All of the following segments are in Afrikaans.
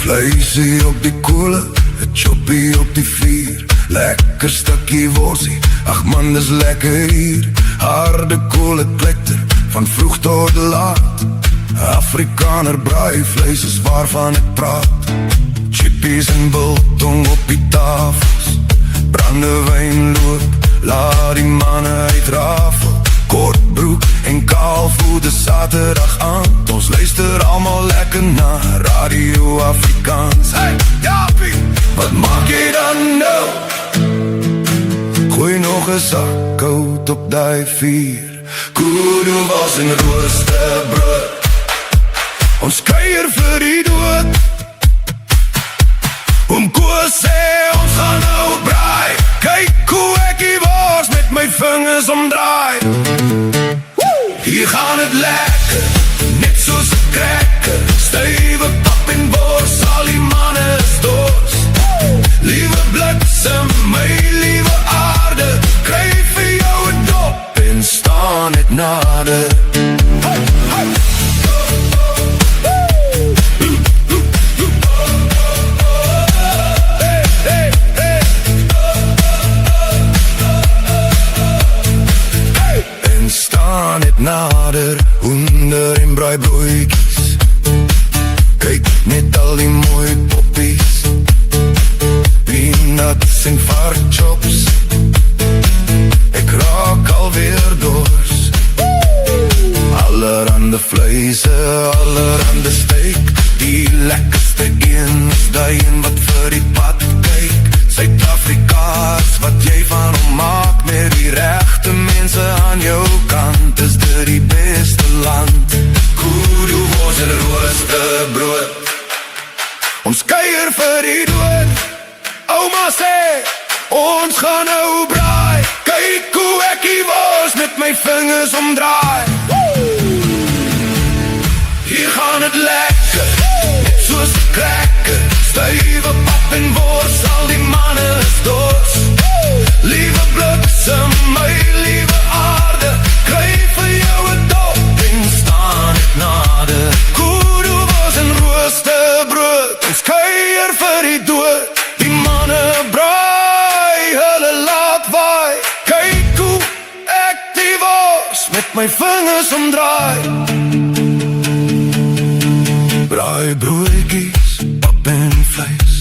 Vleisie op die koele, 'n choppie op die vuur. Lekker stukkie worsie, ag man dis lekker hier. Harde koele kletter, van vroeg tot laat. Afrikaner braaivleis is waarvan ek praat. Chippies en biltong op die tafels. Brandewyn loop, laat die manne uitrafel. Kortbroek en kaal voel de Saterdag aan. Ons luister allemaal lekker na Radio Afrikaans. Hey, Japie, wat maak jy dan nou? Gooi nog 'n sak koud op die vuur. Kudu was en rooster brood. Ons kuier vir die dood. Oom Koos sê ons gaan nou braai. Kyk hoe ek die wors met my vingers omdraai. Hier gaan het lekker, net soos 'n cracker. Stywe pap en bors, al die manne is dors. Liewe bliksem, my liewe aarde, kry vir jou 'n dop en staan net nader. Hey, hey. Nader, hoender en braaibroodjies. Kyk net al die mooi poppies. Peanuts en varkchops. Ek raak alweer dors. Allerhande vleise, allerhande steak. Die lekkerste een is die een wat vir die pad kyk. Suid-Afrika's wat jy van hom maak, met die regte mense aan jou kant, is dit die beste land. Kudu was en rooster brood. Ons kuier vir die dood. Ouma sê, ons gaan nou braai. Kyk hoe ek die wors met my vingers omdraai. Hier gaan het lekker, net soos 'n cracker. Stywe pap en wors, al die manne is dors. Liewe bliksem, my liewe aarde, kry vir jou 'n dop en staan ek nader. Kudu was en rooster brood. Ons kuier vir die dood. Die manne braai, hulle laat waai. Kyk hoe ek die wors met my vingers omdraai. Braaibroodjies, pap en vleis.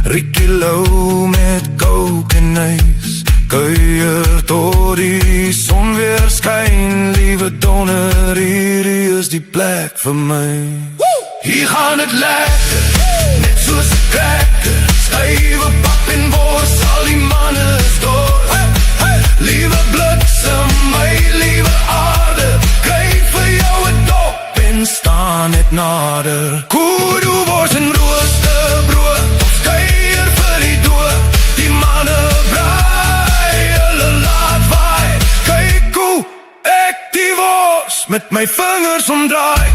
Rikilo met coke en ys. Kuier tot die son weer skyn. Liewe donder, hier is die plek vir my. Hier gaan het lekker, net soos 'n cracker. Stywe pap en wors, al die manne is dors. Liewe bliksem, my liewe aarde, kry vir jou 'n dop en staan net nader. Kudu wors en rooster brood. Ons kuier vir die dood. Die manne braai, hulle laat waai. Kyk hoe ek die wors met my vingers omdraai.